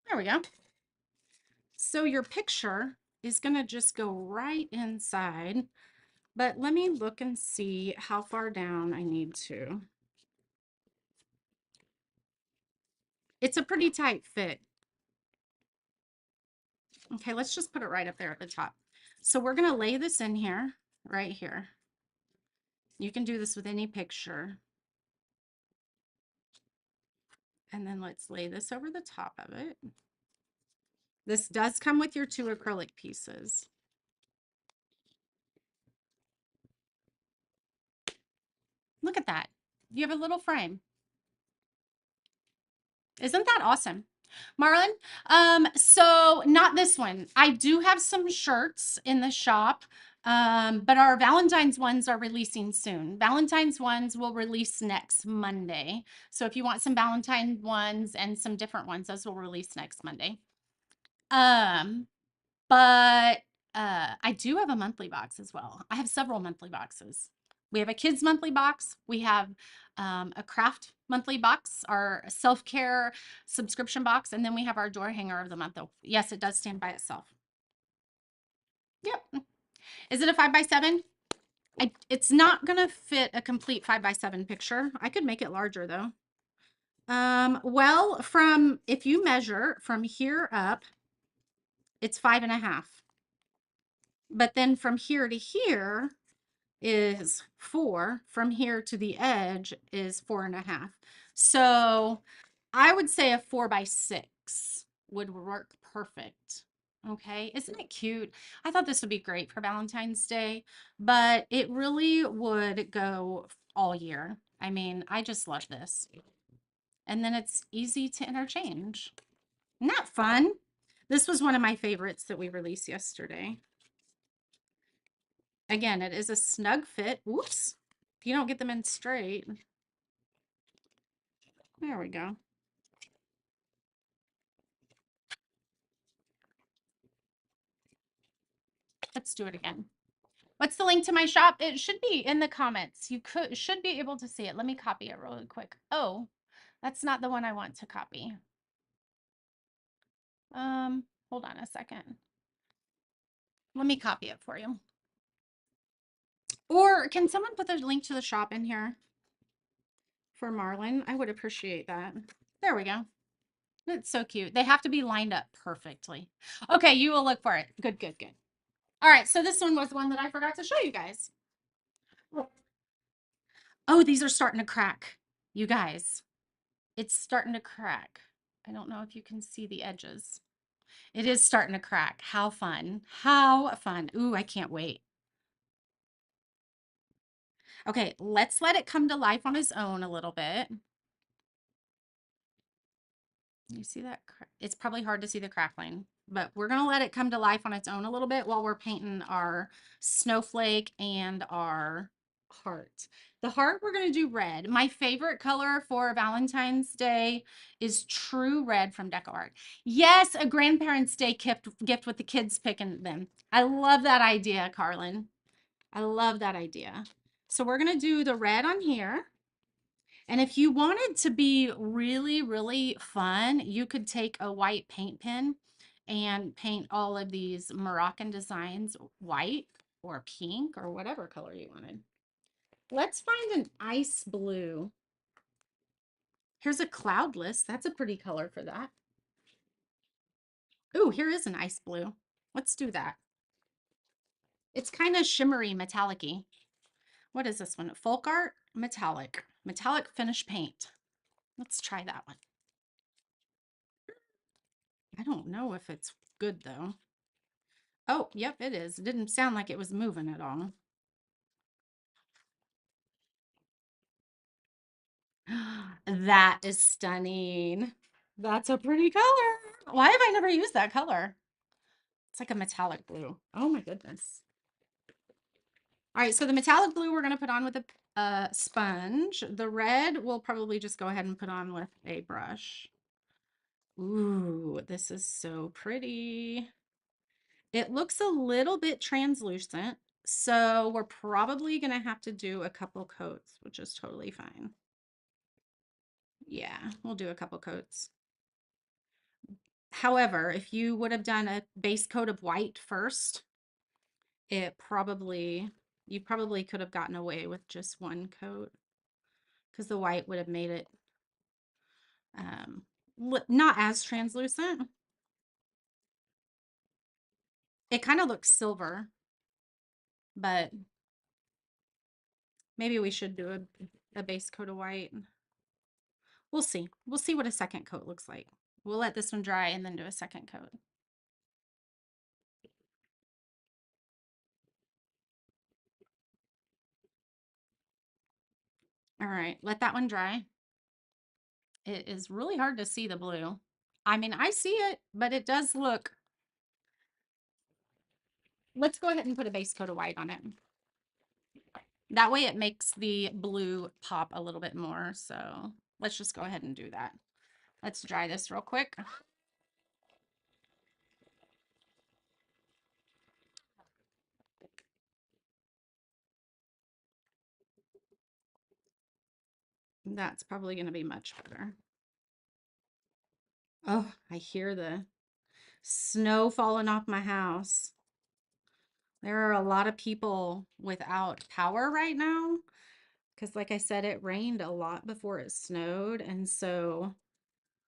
There we go. So your picture is going to just go right inside, but let me look and see how far down I need to. It's a pretty tight fit. Okay, let's just put it right up there at the top. So we're going to lay this in here, right here. You can do this with any picture. And then let's lay this over the top of it. This does come with your 2 acrylic pieces. Look at that. You have a little frame. Isn't that awesome? Marlon, so not this one. I do have some shirts in the shop, but our Valentine's ones are releasing soon. Valentine's ones will release next Monday. So if you want some Valentine ones and some different ones, those will release next Monday. But I do have a monthly box as well. I have several monthly boxes. We have a kids monthly box. We have a craft monthly box, our self-care subscription box, and then we have our door hanger of the month. Oh, yes, it does stand by itself. Yep. Is it a 5x7? It's not gonna fit a complete 5x7 picture. I could make it larger though. Well, if you measure from here up, it's 5.5. But then from here to here is 4. From here to the edge is 4.5. So I would say a 4x6 would work perfect. Okay, isn't it cute? I thought this would be great for Valentine's Day, but it really would go all year. I mean, I just love this. And then it's easy to interchange. Isn't that fun? This was one of my favorites that we released yesterday. Again, it is a snug fit. Whoops. If you don't get them in straight. There we go. Let's do it again. What's the link to my shop? It should be in the comments. You should be able to see it. Let me copy it really quick. Oh, that's not the one I want to copy. Hold on a second. Let me copy it for you. Or can someone put the link to the shop in here for Marlin? I would appreciate that. There we go. It's so cute. They have to be lined up perfectly. Okay, you will look for it. Good, good, good. All right, so this one was one that I forgot to show you guys. Oh, these are starting to crack. You guys, it's starting to crack. I don't know if you can see the edges. It is starting to crack. How fun. How fun. Ooh, I can't wait. Okay, let's let it come to life on its own a little bit. You see that? It's probably hard to see the crackling, but we're going to let it come to life on its own a little bit while we're painting our snowflake and our heart. The heart, we're going to do red. My favorite color for Valentine's Day is True Red from DecoArt. Yes, a grandparents' day gift with the kids picking them. I love that idea, Carlin. I love that idea. So we're going to do the red on here. And if you wanted to be really, really fun, you could take a white paint pen and paint all of these Moroccan designs white or pink or whatever color you wanted. Let's find an ice blue. Here's a cloudless. That's a pretty color for that. Ooh, here is an ice blue. Let's do that. It's kind of shimmery, metallic-y. What is this one? Folk art metallic. Metallic finish paint. Let's try that one. I don't know if it's good though. Oh, yep, it is. It didn't sound like it was moving at all. That is stunning. That's a pretty color. Why have I never used that color? It's like a metallic blue. Oh my goodness. All right, so the metallic blue we're going to put on with a sponge. The red we'll probably just go ahead and put on with a brush. Ooh, this is so pretty. It looks a little bit translucent, so we're probably going to have to do a couple coats, which is totally fine. Yeah, we'll do a couple coats. However, if you would have done a base coat of white first, you probably could have gotten away with just one coat because the white would have made it um, not as translucent. It kind of looks silver, but maybe we should do a base coat of white. We'll see. We'll see what a second coat looks like. We'll let this one dry and then do a second coat. All right, let that one dry. It is really hard to see the blue. I mean, I see it, but it does look. Let's go ahead and put a base coat of white on it. That way it makes the blue pop a little bit more. So let's just go ahead and do that. Let's dry this real quick. That's probably going to be much better. Oh, I hear the snow falling off my house. There are a lot of people without power right now because, like I said, it rained a lot before it snowed. And so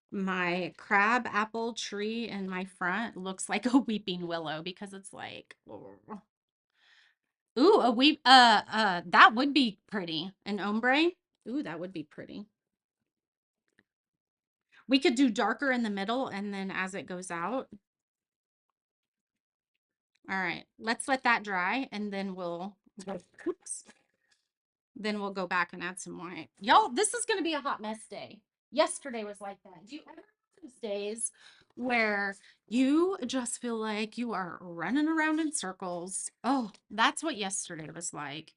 my crab apple tree in my front looks like a weeping willow because it's like, oh. Ooh, that would be pretty. An ombre. Ooh, that would be pretty. We could do darker in the middle and then as it goes out. All right, let's let that dry and then oops, then we'll go back and add some white. Y'all, this is going to be a hot mess day. Yesterday was like that. Do you ever those days where you just feel like you are running around in circles. Oh, that's what yesterday was like.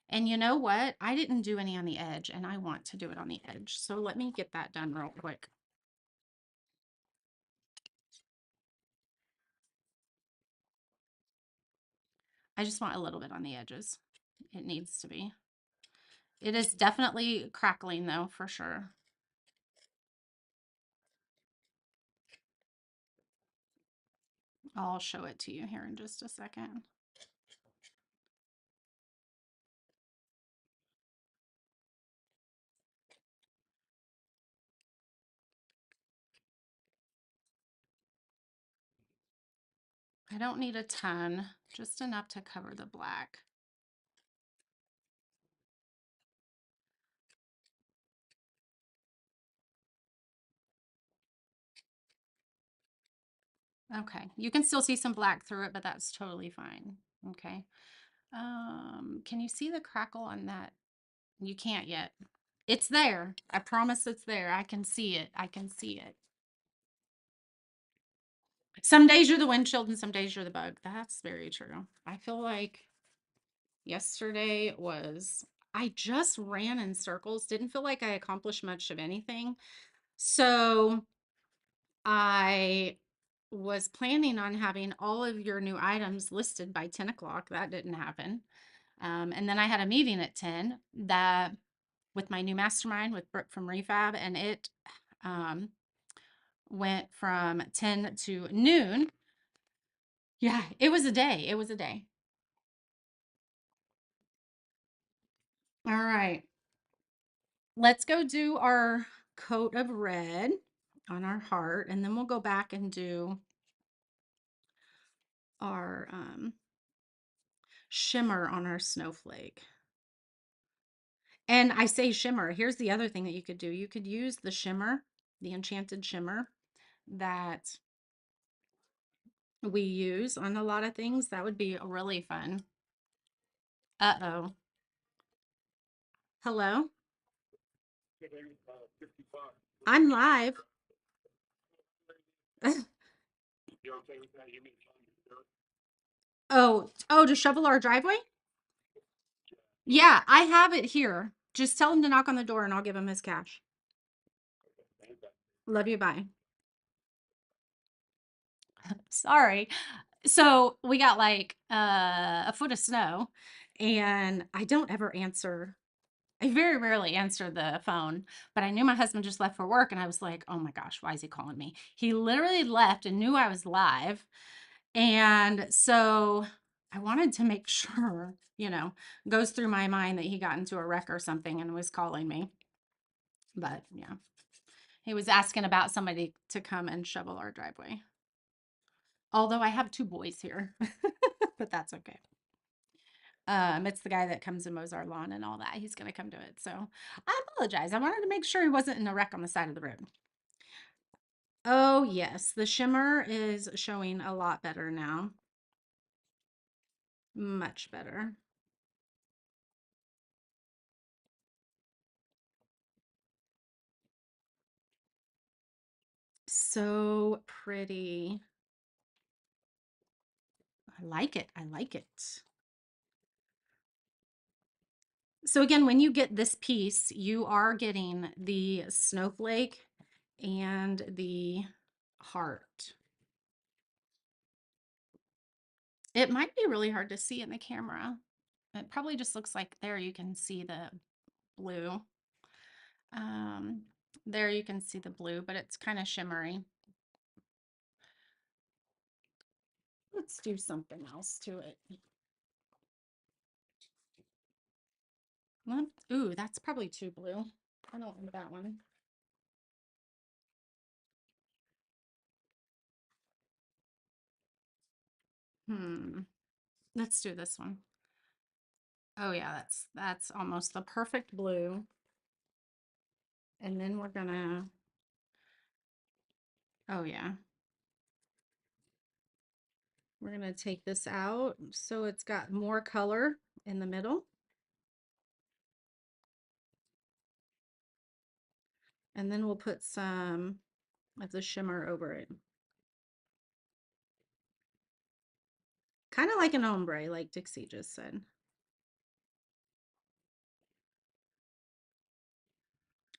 And you know what? I didn't do any on the edge, and I want to do it on the edge. So let me get that done real quick. I just want a little bit on the edges. It needs to be. It is definitely crackling though, for sure. I'll show it to you here in just a second. I don't need a ton, just enough to cover the black. Okay, you can still see some black through it, but that's totally fine. Okay. Can you see the crackle on that? You can't yet. It's there. I promise it's there. I can see it. I can see it. Some days you're the windshield and some days you're the bug. That's very true. I feel like yesterday was, I just ran in circles, didn't feel like I accomplished much of anything. So I was planning on having all of your new items listed by 10 o'clock. That didn't happen. And then I had a meeting at 10 that with my new mastermind with Brooke from Refab, and it um, went from 10 to noon. Yeah, it was a day. It was a day. All right. Let's go do our coat of red on our heart, and then we'll go back and do our shimmer on our snowflake. And I say shimmer. Here's the other thing that you could do. You could use the shimmer, the enchanted shimmer that we use on a lot of things. That would be really fun. Uh-oh. Hello? I'm live. Oh, to shovel our driveway? Yeah, I have it here. Just tell him to knock on the door and I'll give him his cash. Love you, bye. Sorry. So we got like a foot of snow, and I don't ever answer. I very rarely answer the phone, but I knew my husband just left for work, and I was like, oh my gosh, why is he calling me? He literally left and knew I was live. And so I wanted to make sure, goes through my mind that he got into a wreck or something and was calling me. But yeah, he was asking about somebody to come and shovel our driveway. Although I have two boys here, but that's okay. It's the guy that comes and mows our lawn and all that. He's gonna come do it. So I apologize. I wanted to make sure he wasn't in a wreck on the side of the road. Oh yes, the shimmer is showing a lot better now. Much better. So pretty. I like it. I like it. So again, when you get this piece, you are getting the snowflake and the heart. It might be really hard to see in the camera. It probably just looks like there you can see the blue. Um, there you can see the blue, but it's kind of shimmery. Let's do something else to it. Ooh, that's probably too blue. I don't want that one. Let's do this one. Oh yeah, that's almost the perfect blue. And then we're gonna, oh yeah, we're gonna take this out so it's got more color in the middle. And then we'll put some with the shimmer over it. Kind of like an ombre, like Dixie just said.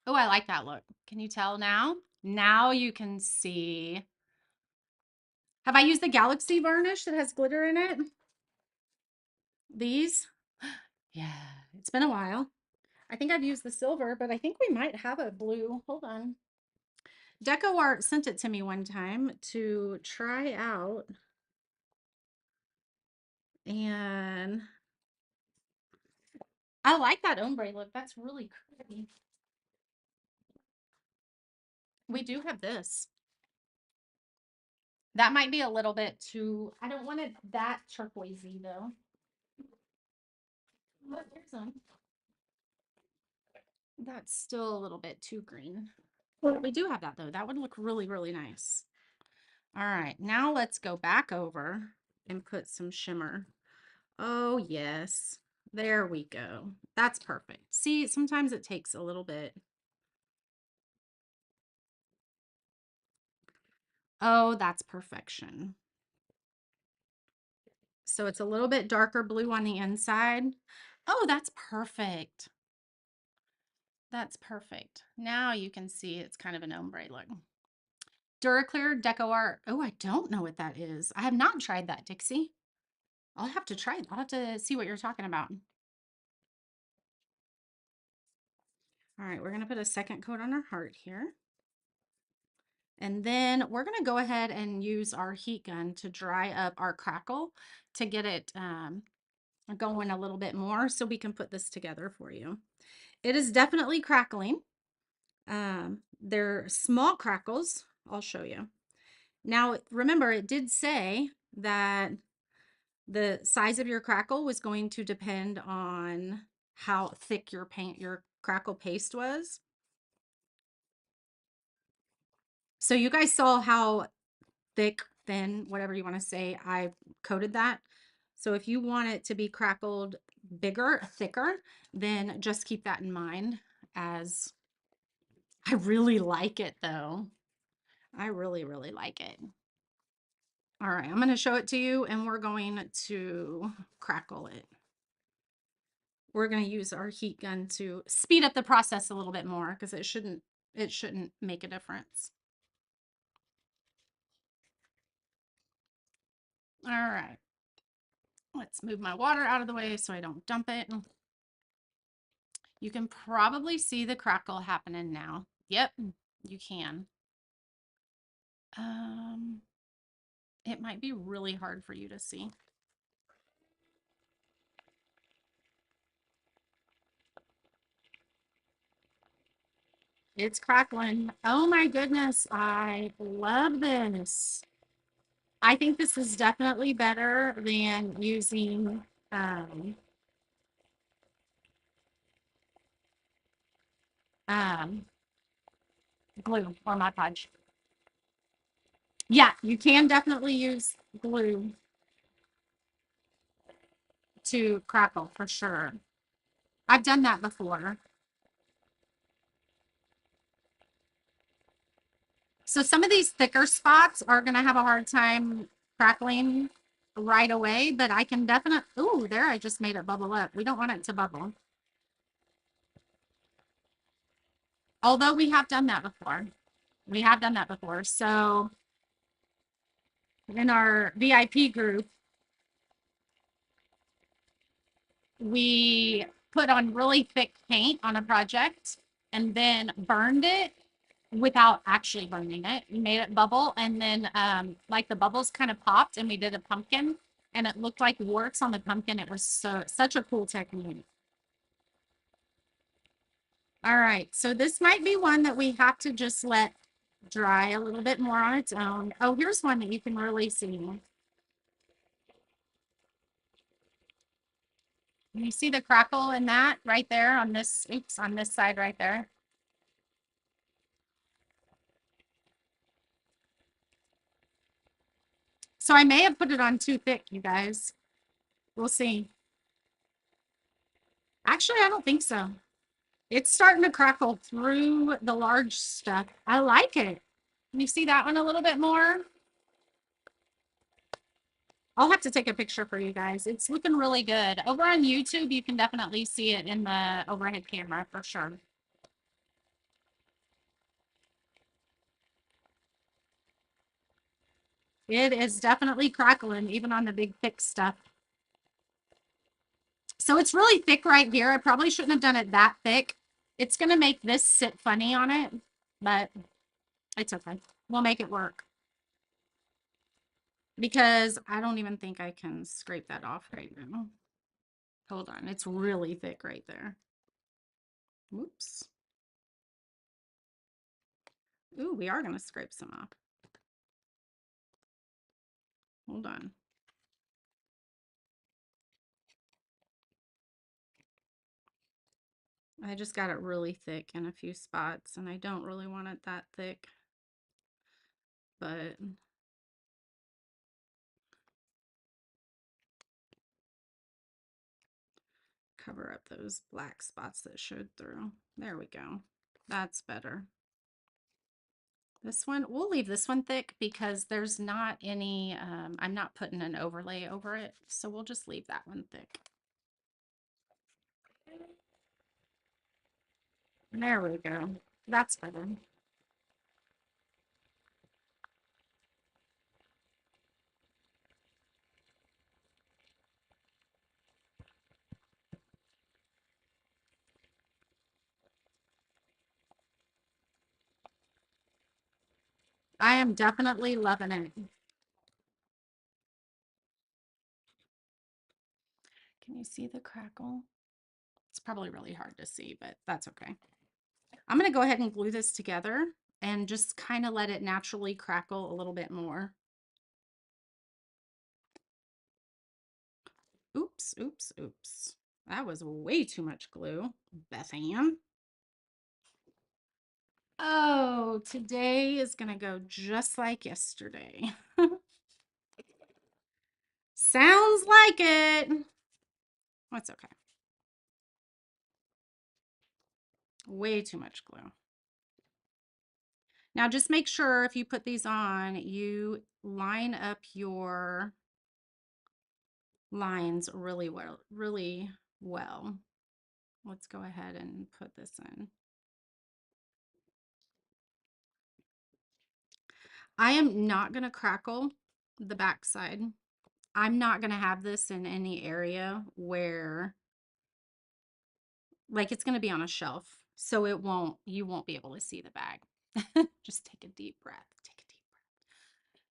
Oh, I like that look. Can you tell now? Now you can see. Have I used the Galaxy varnish that has glitter in it? These? Yeah, it's been a while. I think I've used the silver, but I think we might have a blue. Hold on. DecoArt sent it to me one time to try out. And I like that ombre look. That's really pretty. We do have this. That might be a little bit too, I don't want it that turquoisey though. But there's some. That's still a little bit too green. We do have that though. That would look really, really nice. All right, now let's go back over and put some shimmer. Oh, yes. There we go. That's perfect. See, sometimes it takes a little bit. Oh, that's perfection. So it's a little bit darker blue on the inside. Oh, that's perfect. That's perfect. Now you can see it's kind of an ombre look. Duraclear DecoArt. Oh, I don't know what that is. I have not tried that, Dixie. I'll have to try it. I'll have to see what you're talking about. All right, we're going to put a second coat on our heart here. And then we're going to go ahead and use our heat gun to dry up our crackle to get it going a little bit more so we can put this together for you. It is definitely crackling. They're small crackles. I'll show you. Now, remember, it did say that the size of your crackle was going to depend on how thick your crackle paste was. So you guys saw how thick, thin, whatever you want to say, I coated that. So if you want it to be crackled bigger, thicker, then just keep that in mind. As I really like it though. I really, really like it. All right, I'm going to show it to you and we're going to crackle it. We're going to use our heat gun to speed up the process a little bit more because it shouldn't make a difference. All right. Let's move my water out of the way so I don't dump it. You can probably see the crackle happening now. Yep, you can. It might be really hard for you to see. It's crackling. Oh my goodness, I love this. I think this is definitely better than using um, glue or Mod Podge. Yeah, you can definitely use glue to crackle for sure. I've done that before. So some of these thicker spots are going to have a hard time crackling right away, but I can definitely, ooh, there I just made it bubble up. We don't want it to bubble. Although we have done that before. We have done that before. So in our VIP group, we put on really thick paint on a project and then burned it without actually burning it. We made it bubble and then like the bubbles kind of popped and we did a pumpkin and it looked like warts on the pumpkin. It was such a cool technique. All right, so this might be one that we have to just let dry a little bit more on its own. Oh, here's one that you can really see. You see the crackle in that right there on this, oops, on this side right there. So I may have put it on too thick, you guys. We'll see. Actually, I don't think so. It's starting to crackle through the large stuff. I like it. Can you see that one a little bit more? I'll have to take a picture for you guys. It's looking really good. Over on YouTube, you can definitely see it in the overhead camera for sure. It is definitely crackling, even on the big thick stuff. So it's really thick right here. I probably shouldn't have done it that thick. It's going to make this sit funny on it, but it's okay. We'll make it work. Because I don't even think I can scrape that off right now. Hold on. It's really thick right there. Whoops. Ooh, we are going to scrape some off. Hold on. I just got it really thick in a few spots, and I don't really want it that thick. But cover up those black spots that showed through. There we go. That's better. This one, we'll leave this one thick because there's not any, I'm not putting an overlay over it. So we'll just leave that one thick. There we go. That's better. I am definitely loving it. Can you see the crackle? It's probably really hard to see, but that's okay. I'm going to go ahead and glue this together and just kind of let it naturally crackle a little bit more. Oops, oops, oops. That was way too much glue, Beth Ann. Oh, today is going to go just like yesterday. Sounds like it. That's okay. Way too much glue. Now just make sure if you put these on, you line up your lines really well, really well. Let's go ahead and put this in. I am not going to crackle the back side. I'm not going to have this in any area where, like, it's going to be on a shelf. So you won't be able to see the bag. Just take a deep breath. Take a deep breath.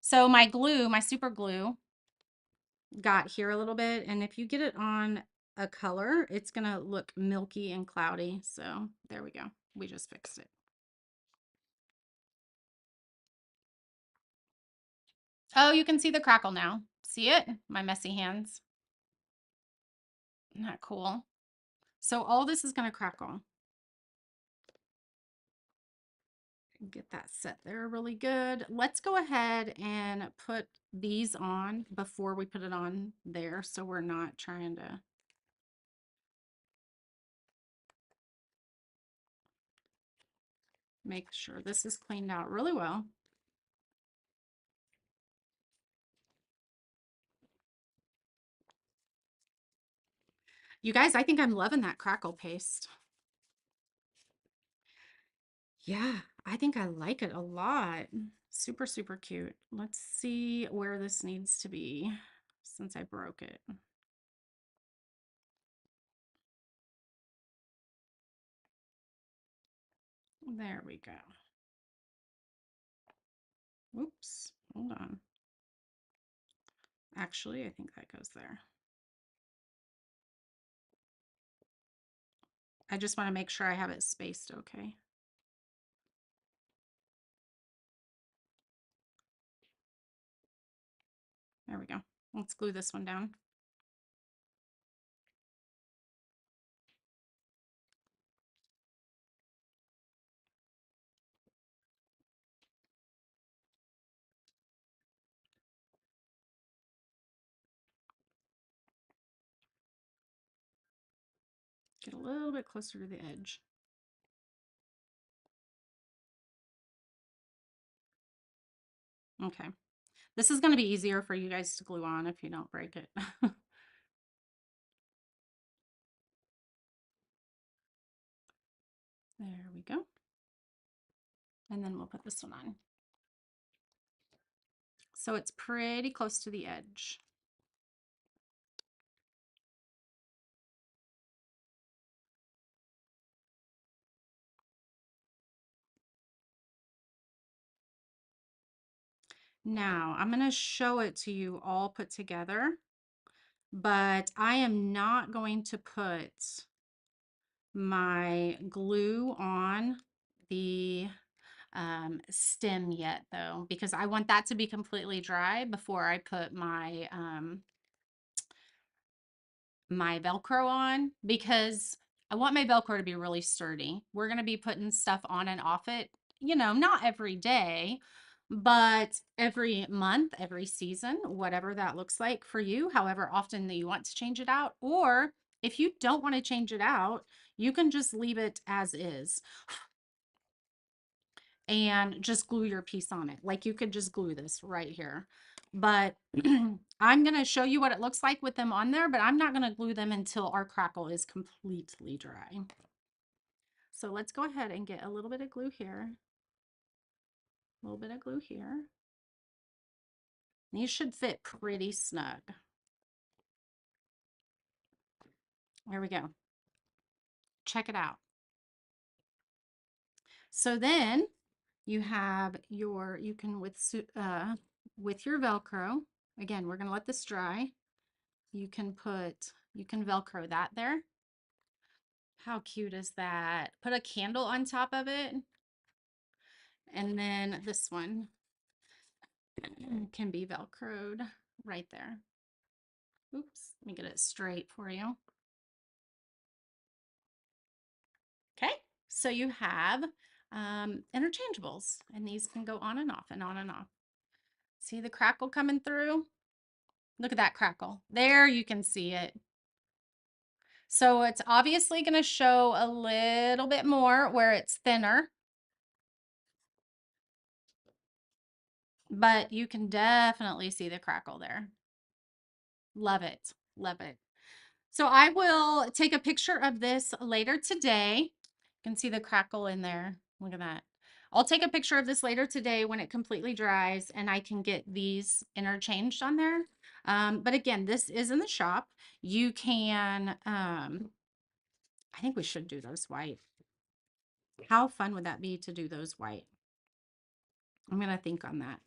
So my glue, my super glue, got here a little bit. And if you get it on a color, it's going to look milky and cloudy. So there we go. We just fixed it. Oh, you can see the crackle now. See it? My messy hands. Isn't that cool? So all this is going to crackle. Get that set there really good. Let's go ahead and put these on before we put it on there, so we're not trying to make sure this is cleaned out really well. You guys, I think I'm loving that crackle paste. Yeah, I think I like it a lot. Super, super cute. Let's see where this needs to be since I broke it. There we go. Oops, hold on. Actually, I think that goes there. I just want to make sure I have it spaced okay. There we go. Let's glue this one down. Get a little bit closer to the edge. Okay. This is going to be easier for you guys to glue on if you don't break it. There we go. And then we'll put this one on. So it's pretty close to the edge. Now I'm going to show it to you all put together, but I am not going to put my glue on the stem yet though, because I want that to be completely dry before I put my Velcro on, because I want my Velcro to be really sturdy. We're going to be putting stuff on and off it, not every day, but every month, every season, whatever that looks like for you, however often that you want to change it out. Or if you don't want to change it out, you can just leave it as is and just glue your piece on it. Like you could just glue this right here. But I'm going to show you what it looks like with them on there, but I'm not going to glue them until our crackle is completely dry. So let's go ahead and get a little bit of glue here. A little bit of glue here. These should fit pretty snug. There we go. Check it out. So then you have you can with your Velcro, again, we're going to let this dry. You can Velcro that there. How cute is that? Put a candle on top of it. And then this one can be Velcroed right there. Oops, let me get it straight for you. Okay, so you have interchangeables, and these can go on and off and on and off. See the crackle coming through? Look at that crackle. There you can see it. So it's obviously going to show a little bit more where it's thinner, but you can definitely see the crackle there. Love it. Love it. So I will take a picture of this later today. You can see the crackle in there. Look at that. I'll take a picture of this later today when it completely dries and I can get these interchanged on there. But again, this is in the shop. You can, I think we should do those white. How fun would that be to do those white? I'm going to think on that.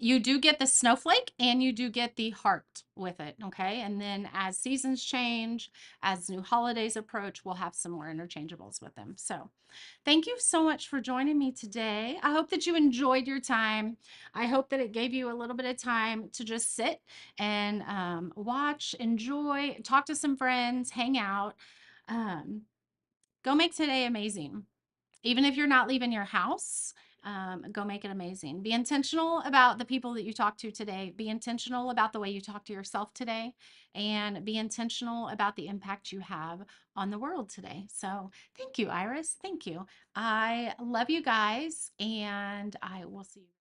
You do get the snowflake and you do get the heart with it, okay? And then as seasons change, as new holidays approach, we'll have some more interchangeables with them. So thank you so much for joining me today. I hope that you enjoyed your time. I hope that it gave you a little bit of time to just sit and watch, enjoy, talk to some friends, hang out. Go make today amazing. Even if you're not leaving your house, go make it amazing. Be intentional about the people that you talk to today. Be intentional about the way you talk to yourself today, and be intentional about the impact you have on the world today. So thank you, Iris. Thank you. I love you guys, and I will see you.